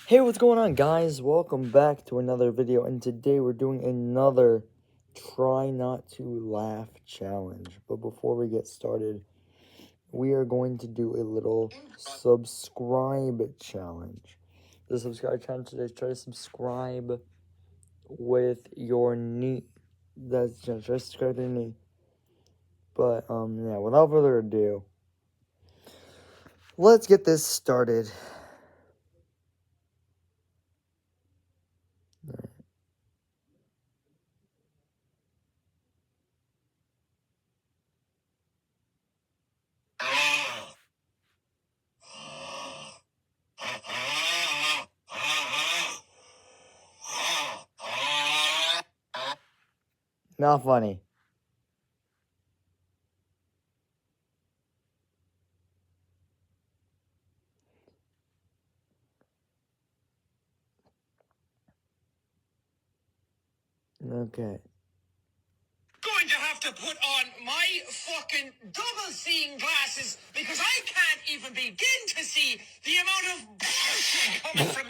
Hey, what's going on, guys? Welcome back to another video, and today we're doing another try not to laugh challenge. But before we get started, we are going to do a little subscribe challenge. The subscribe challenge today is try to subscribe with your knee. That's try to subscribe with your knee. But yeah, without further ado, let's get this started. Not funny. Okay. Going to have to put on my fucking double-seeing glasses because I can't even begin to see the amount of bullshit coming from.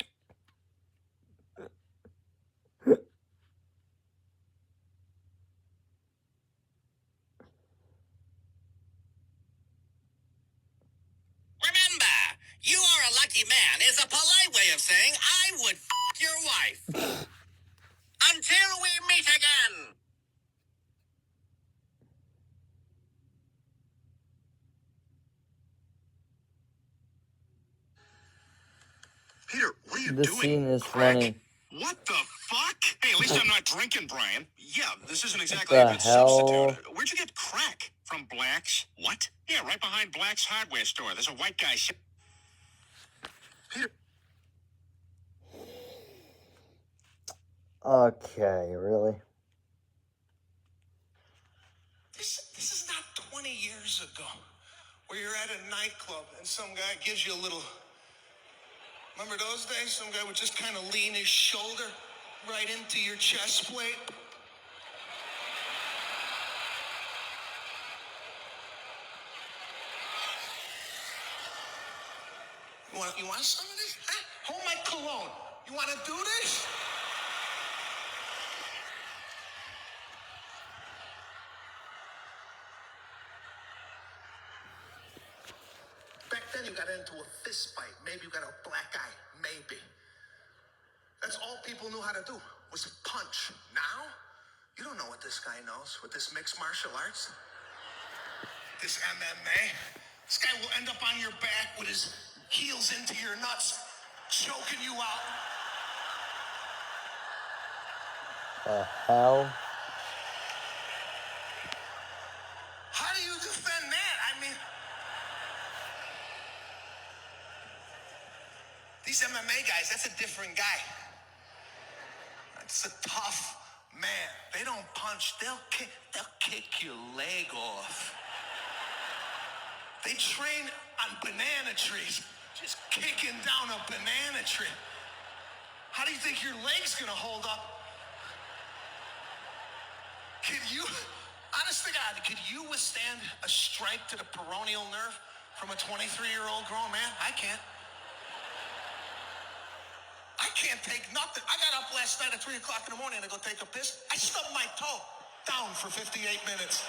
Remember, you are a lucky man is a polite way of saying I would f*** your wife. Until we meet again. Peter, what are you This doing? scene is Crack? funny. What the fuck? Hey, at least I'm not drinking, Brian. Yeah, this isn't exactly The a good hell? substitute. Where'd you get crack? From Black's? What? Yeah, right behind Black's hardware store. There's a white guy. Peter. Okay, really? This is not 20 years ago where you're at a nightclub and some guy gives you a little. Remember those days? Some guy would just kind of lean his shoulder right into your chest plate. You want some of this? Huh? Hold my cologne. You want to do this? Back then you got into a fist fight. Maybe you got a black eye. Maybe. That's all people knew how to do was punch. Now, you don't know what this guy knows with this mixed martial arts. This MMA. This guy will end up on your back with his heels into your nuts, choking you out. The hell? How do you defend that? I mean, these MMA guys, that's a different guy. That's a tough man. They don't punch, they'll kick your leg off. They train on banana trees, just kicking down a banana tree. How do you think your leg's gonna hold up? Could you, honest to God, could you withstand a strike to the peroneal nerve from a 23-year-old grown man? I can't. I can't take nothing. I got up last night at 3 o'clock in the morning to go take a piss. I stubbed my toe down for 58 minutes.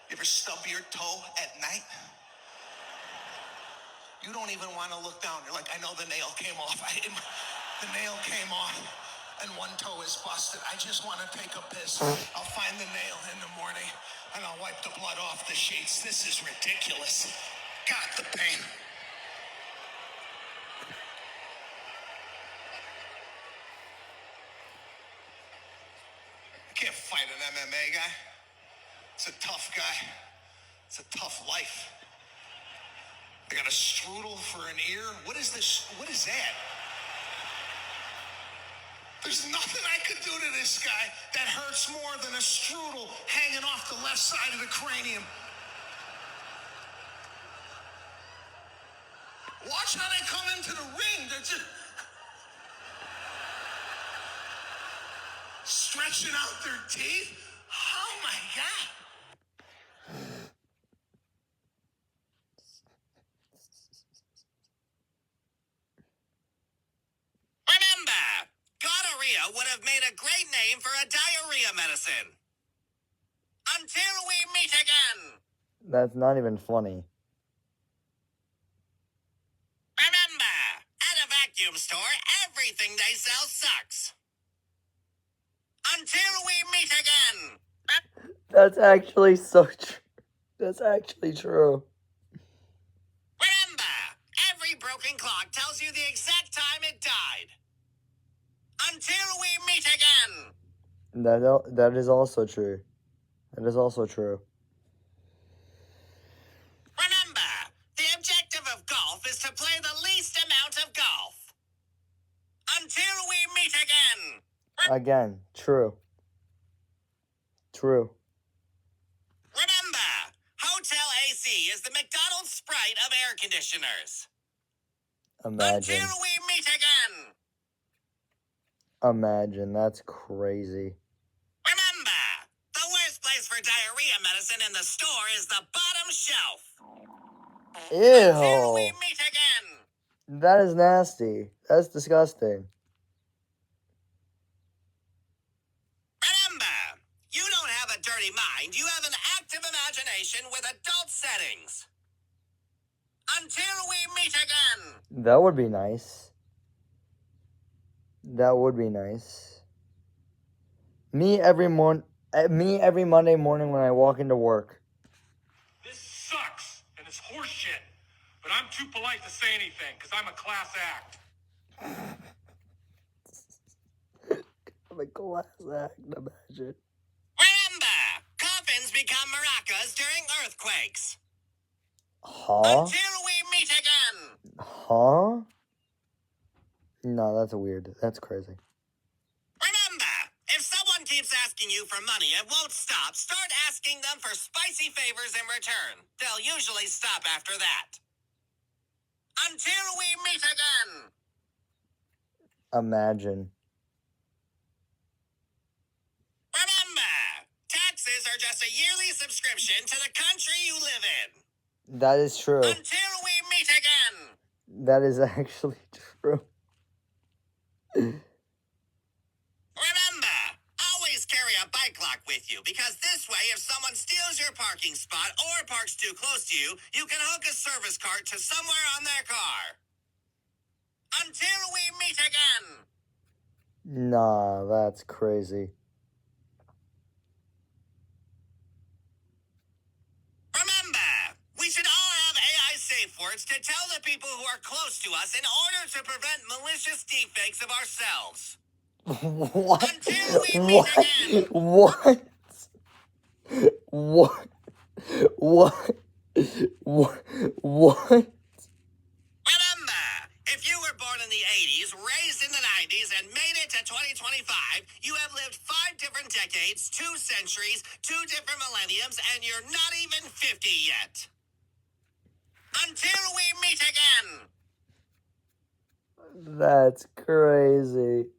You ever stub your toe at night? You don't even want to look down. You're like, I know the nail came off. The nail came off and one toe is busted. I just want to take a piss. I'll find the nail in the morning and I'll wipe the blood off the sheets. This is ridiculous. God, the pain. You can't fight an MMA guy. It's a tough guy. It's a tough life. I got a strudel for an ear. What is this? What is that? There's nothing I could do to this guy that hurts more than a strudel hanging off the left side of the cranium. Watch how they come into the ring. They're just... stretching out their teeth. Oh my God. Remember, gonorrhea would have made a great name for a diarrhea medicine. Until we meet again. That's not even funny. Remember, at a vacuum store, everything they sell sucks. Until we meet again. That's actually so true. That's actually true. Remember, every broken clock tells you the exact time it died. Until we meet again. That is also true. That is also true. Remember, the objective of golf is to play the least amount of golf. Until we meet again. Again, true. True. Remember, Hotel AC is the McDonald's Sprite of air conditioners. Imagine. Until we meet again. Imagine. That's crazy. Remember, the worst place for diarrhea medicine in the store is the bottom shelf. Until we Ew. meet again. That is nasty. That's disgusting. Remember, you don't have a dirty mind. You have an active imagination with adult settings. Until we meet again. That would be nice. That would be nice. Me every Monday morning when I walk into work. This sucks, and it's horseshit. But I'm too polite to say anything, because I'm a class act. I'm a class act, imagine. Remember, coffins become maracas during earthquakes. Huh? Until we meet again. Huh? No, that's weird. That's crazy. Remember, if someone keeps asking you for money and won't stop, start asking them for spicy favors in return. They'll usually stop after that. Until we meet again. Imagine. Remember, taxes are just a yearly subscription to the country you live in. That is true. Until we meet again. That is actually true. Remember, always carry a bike lock with you, because this way, if someone steals your parking spot or parks too close to you, you can hook a service cart to somewhere on their car. Until we meet again. Nah, that's crazy. Remember, we should all have AI safe words to tell the people who are close to us in order to prevent malicious deepfakes of ourselves. What? Until we meet again. What? What? What? What? Remember, if you were born in the 80s, raised in the 90s, and made it to 2025, you have lived 5 different decades, 2 centuries, 2 different millenniums, and you're not even 50 yet. Until we meet again. That's crazy.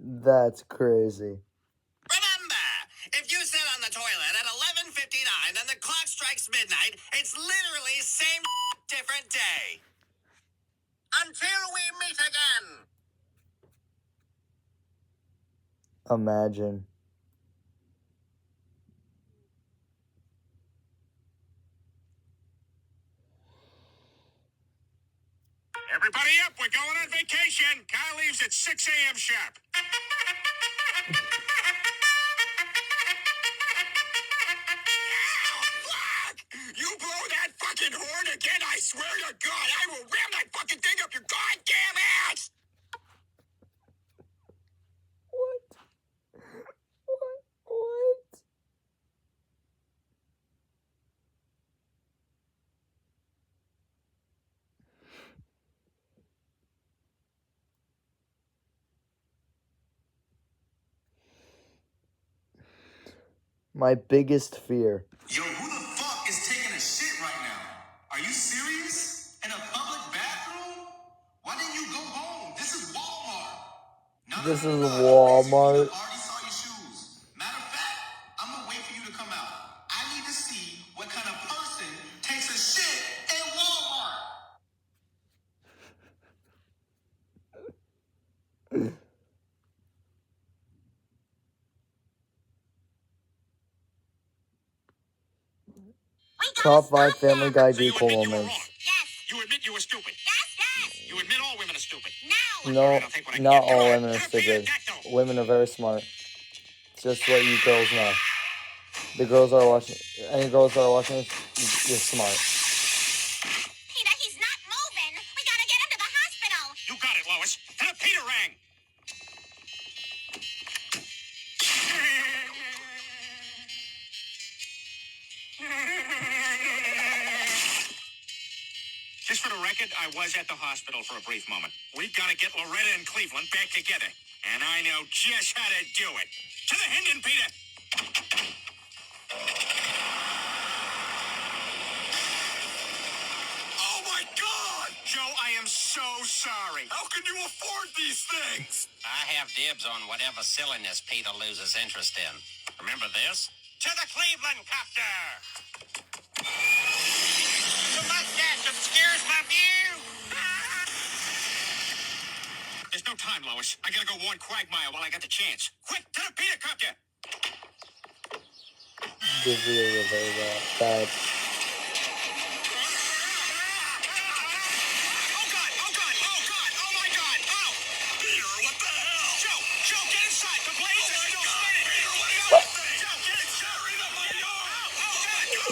That's crazy. Remember, if you sit on the toilet at 11:59 and the clock strikes midnight, it's literally same different day. Until we meet again. Imagine. Everybody up, we're going on vacation. Kyle leaves at 6 a.m. sharp. Fuck! You blow that fucking horn again, I swear to God, I will ram that fucking thing up your goddamn ass! What? What? My biggest fear. Yo, who the fuck is taking a shit right now? Are you serious? In a public bathroom? Why didn't you go home? This is This is Walmart. I already saw your shoes. Matter of fact, I'm gonna wait for you to come out. I need to see what kind of person takes a shit at Walmart. Top 5 Family Guy So you Deco admit you were wrong? moments. Yes. You admit you were stupid? Yes. You admit all women are stupid? No. No, Alright, I'll take what I can not get. Come all on, women are repeat stupid. it, Dactyl. Women are very smart. It's just what you girls know. The girls are watching. Any girls that are watching this, you're smart. Peter, he's not moving. We gotta get him to the hospital. You got it, Lois. Tell him Peter rang. Just for the record, I was at the hospital for a brief moment. We gotta get Loretta and Cleveland back together. And I know just how to do it. To the Hendon, Peter! Oh my God! Joe, I am so sorry. How can you afford these things? I have dibs on whatever silliness Peter loses interest in. Remember this? To the Cleveland copter! The mustache obscures my view! There's no time, Lois. I gotta go warn Quagmire while I got the chance. Quick, to the Peter copter! This video is very bad. Oh God! Oh God! Oh God! Oh my God! Oh! Peter, what the hell? Joe, get inside! The blaze is still spinning! Peter, what is this thing? Joe, get inside! Hurry up, my yard! Oh God! No!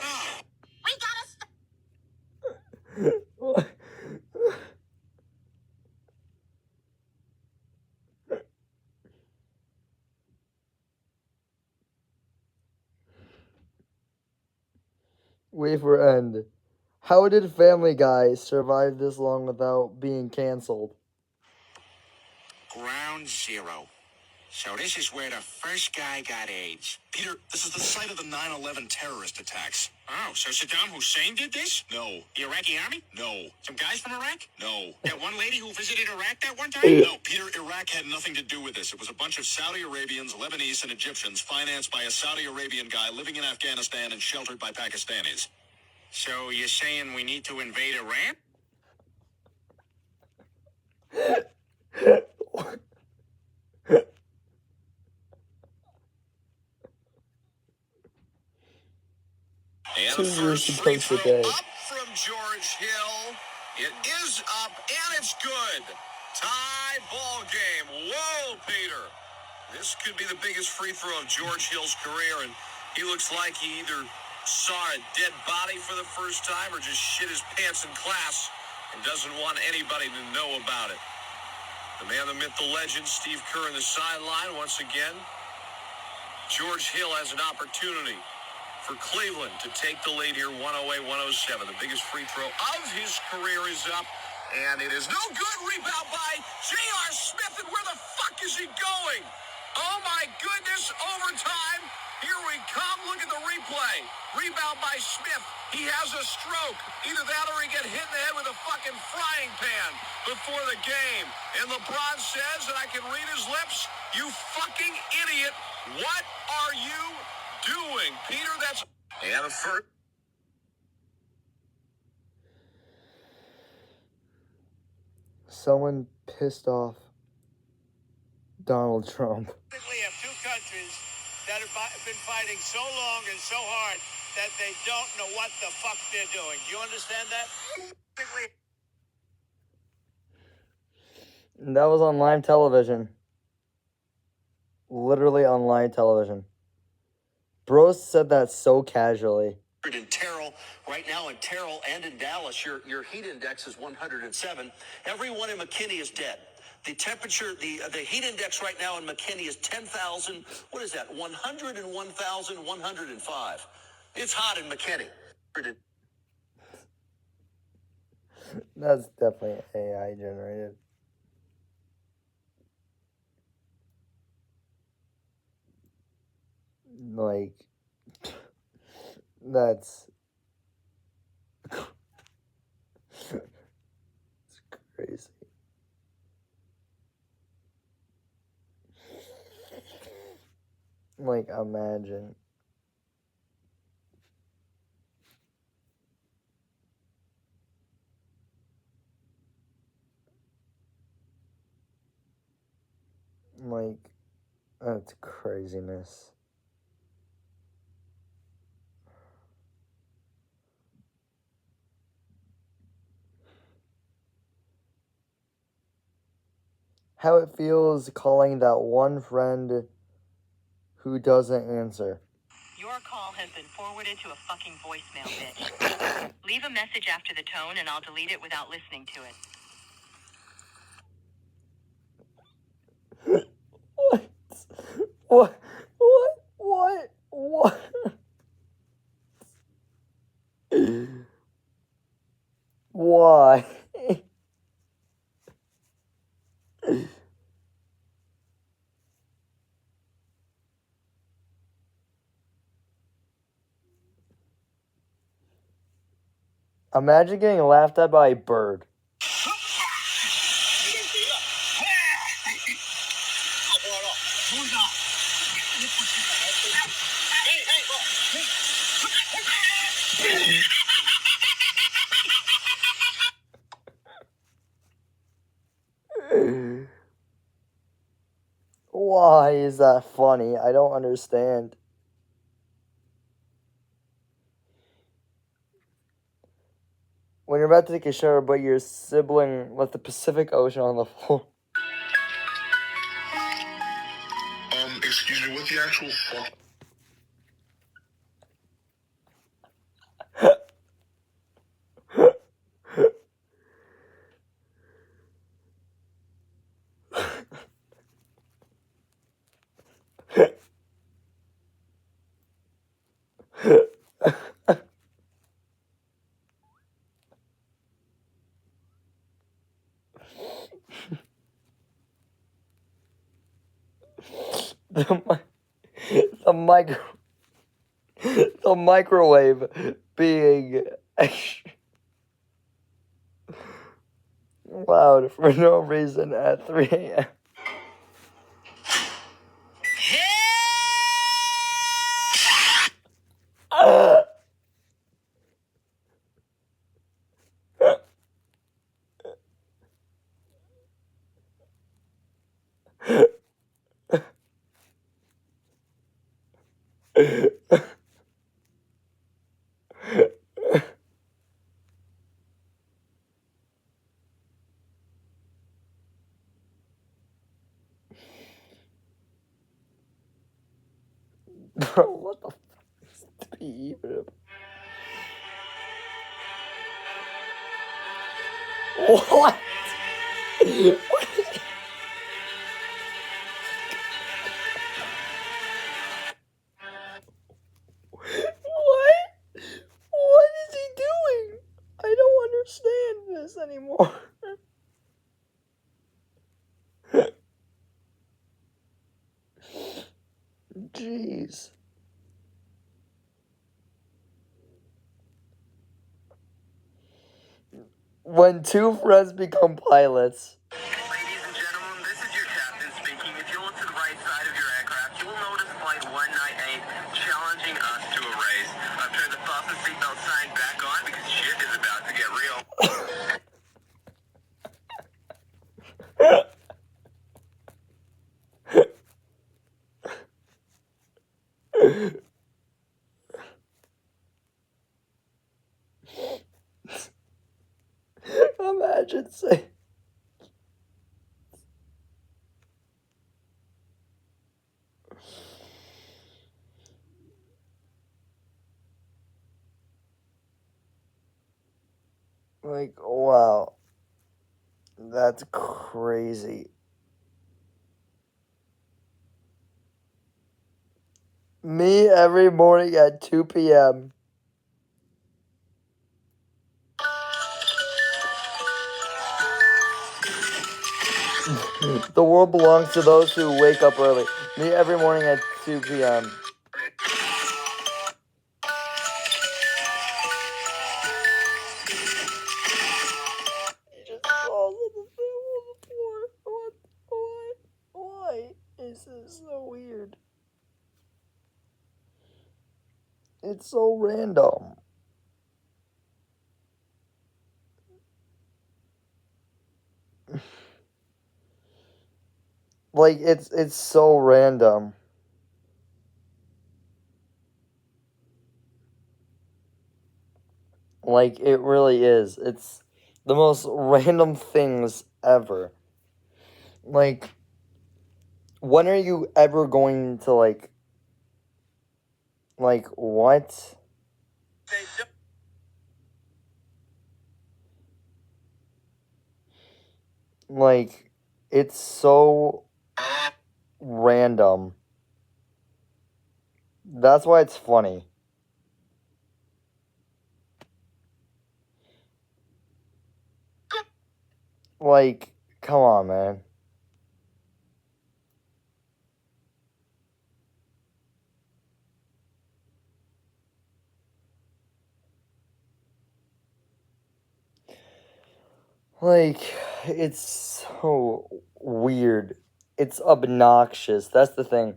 No! We gotta stop. Wait for end. How did Family Guy survive this long without being canceled? Ground zero. So this is where the first guy got AIDS. Peter, this is the site of the 9/11 terrorist attacks. Oh, so Saddam Hussein did this? No, The Iraqi army? no, Some guys from Iraq? no. That one lady who visited Iraq that one time? No, Peter, Iraq had nothing to do with this. It was a bunch of Saudi Arabians, Lebanese, and Egyptians financed by a Saudi Arabian guy living in Afghanistan and sheltered by Pakistanis. So you're saying we need to invade Iran? And 2 the years first to free post throw a day. up from George Hill. It is up, and it's good. Tie ball game. Whoa, Peter. This could be the biggest free throw of George Hill's career, and he looks like he either saw a dead body for the first time or just shit his pants in class and doesn't want anybody to know about it. The man, the myth, the legend, Steve Kerr in the sideline once again. George Hill has an opportunity for Cleveland to take the lead here, 108-107. The biggest free throw of his career is up, and it is no good. Rebound by J.R. Smith, and where the fuck is he going? Oh, my goodness, overtime. Here we come. Look at the replay. Rebound by Smith. He has a stroke. Either that or he get hit in the head with a fucking frying pan before the game. And LeBron says, and I can read his lips, "You fucking idiot. What are you doing, Peter?" That's and a first. Someone pissed off Donald Trump. We have two countries that have been fighting so long and so hard that they don't know what the fuck they're doing. Do you understand that? And that was on live television. Literally on live television. Bro said that so casually. In Terrell, right now in Terrell and in Dallas, your heat index is 107. Everyone in McKinney is dead. The temperature, the heat index right now in McKinney is 10,000. What is that? 101,105. It's hot in McKinney. That's definitely AI generated. Like, that's it's Like, imagine. Like, that's craziness. How it feels calling that one friend who doesn't answer. Your call has been forwarded to a fucking voicemail, bitch. Leave a message after the tone and I'll delete it without listening to it. What? What? Why? Imagine getting laughed at by a bird. Why is that funny? I don't understand. When you're about to take a shower, but your sibling left the Pacific Ocean on the floor. Excuse me, what the actual fuck? the microwave being loud for no reason at 3 a.m. Bro, what the fuck is to even? What? What is What? What is he doing? I don't understand this anymore. Jeez. When two friends become pilots. Ladies and gentlemen, this is your captain speaking. If you look to the right side of your aircraft, you will notice flight 198 challenging us to a race. I've turned the fasten seatbelt sign back on because shit is about to get real. Imagine saying. Like, wow. That's crazy. Me every morning at 2 p.m. The world belongs to those who wake up early. Me every morning at 2 p.m. He just falls on the floor. Why is this so weird? It's so random. Like, it's so random. Like, it really is. It's the most random things ever. Like, when are you ever going to, like, what? They don't. Like, it's so random. That's why it's funny. Like, come on, man. Like, it's so weird. It's obnoxious. That's the thing.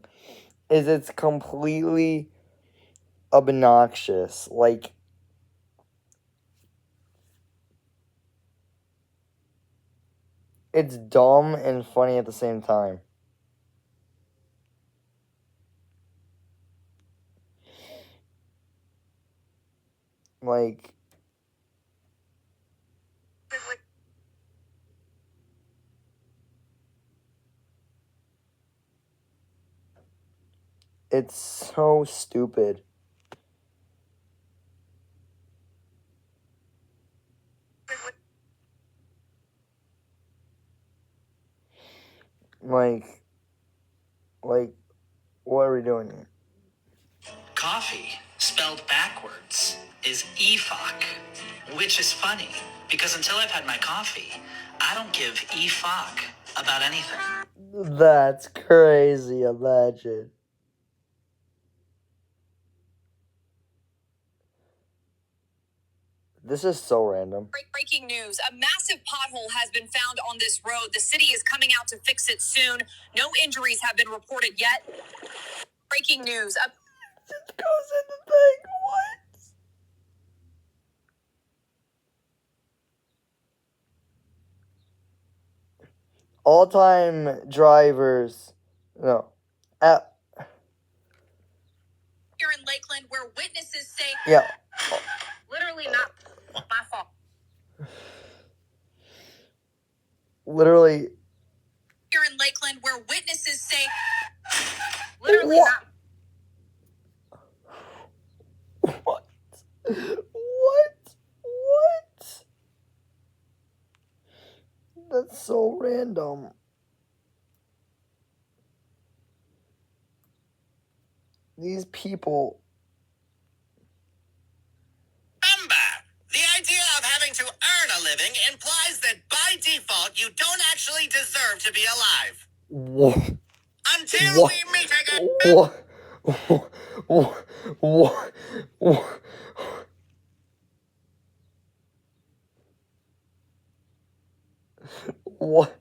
Is it's completely obnoxious. Like, it's dumb and funny at the same time. Like, it's so stupid. Like, what are we doing here? Coffee, spelled backwards, is EFOC, which is funny, because until I've had my coffee, I don't give EFOC about anything. That's crazy, imagine. This is so random. Breaking news. A massive pothole has been found on this road. The city is coming out to fix it soon. No injuries have been reported yet. Breaking news. It just goes in the thing. What? All-time drivers. No. Here in Lakeland, where witnesses say... Yeah. Literally not my fault. Literally. Here in Lakeland, where witnesses say... Literally What? not... What? What? That's so random. These people. Remember, the idea of having to earn a living implies that by default you don't actually deserve to be alive. What? Until What? we meet again. What? What?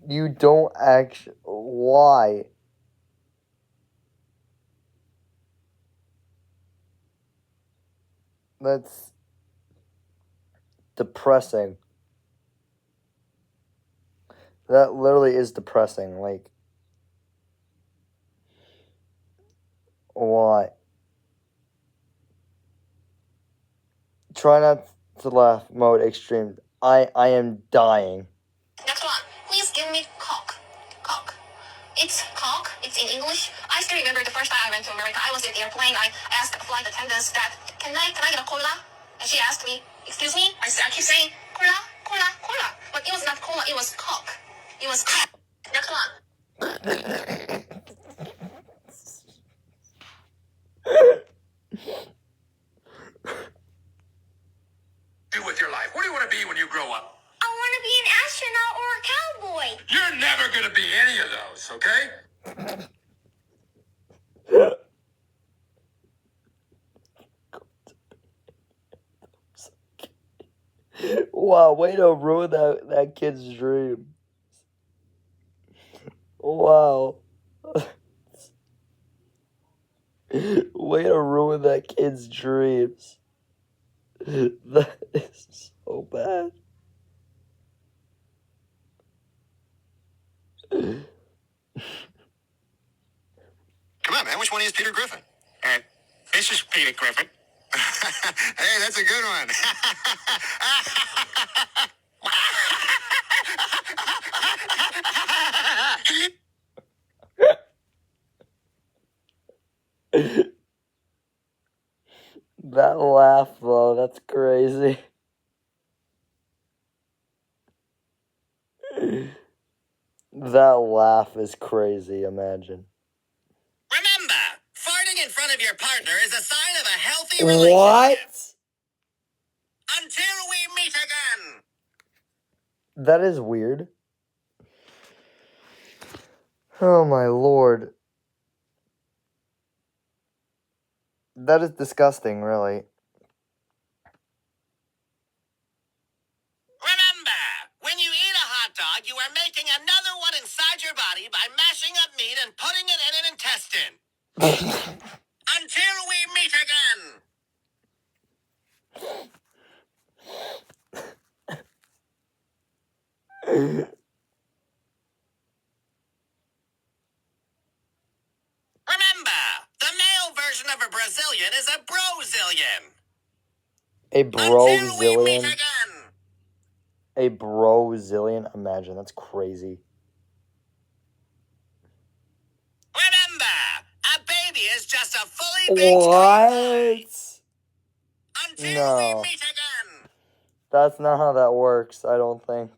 You don't actually. Why? That's depressing. That literally is depressing. Like, why? Try not to laugh mode extreme. I am dying. Next one. Please give me Coke. Coke. It's Coke. It's in English. I still remember the first time I went to America. I was in the airplane. I asked the flight attendants that, can I get a cola? And she asked me, excuse me? I keep saying, cola, cola, cola. But it was not cola. It was Coke. It was Coke. Next one. Do with your life? What do you want to be when you grow up? I want to be an astronaut or a cowboy. You're never going to be any of those, okay? What? Wow, way to ruin that kid's dream. Wow. Way to ruin that kid's dreams. That is so bad. Come on, man. Which one is Peter Griffin? This is Peter Griffin. Hey, that's a good one. That laugh, though, that's crazy. That laugh is crazy, imagine. Remember, farting in front of your partner is a sign of a healthy relationship. What? Until we meet again. That is weird. Oh my lord. That is disgusting, really. Remember, when you eat a hot dog, you are making another one inside your body by mashing up meat and putting it in an intestine. Until we meet again. Remember, the male version of a Brazilian is a brozillion. A Until we meet brozillion? again. A brozillion? Imagine, that's crazy. Remember, a baby is just a fully baked What? until No. we meet again. That's not how that works, I don't think.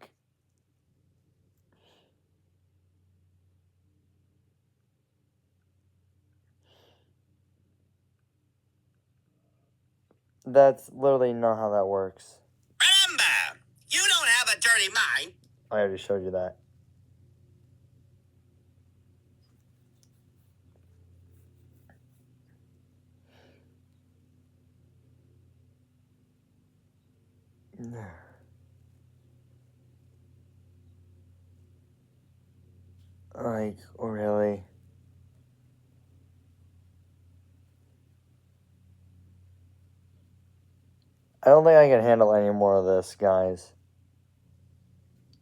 That's literally not how that works. Remember, you don't have a dirty mind. I already showed you that. Like, really? I don't think I can handle any more of this, guys.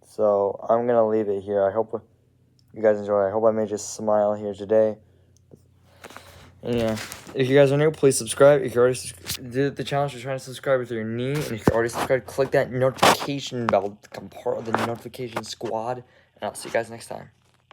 So, I'm gonna leave it here. I hope you guys enjoy. I hope I made you smile here today. And yeah, if you guys are new, please subscribe. If you already did the challenge, you're trying to subscribe with your knee. And if you're already subscribed, click that notification bell to become part of the notification squad. And I'll see you guys next time.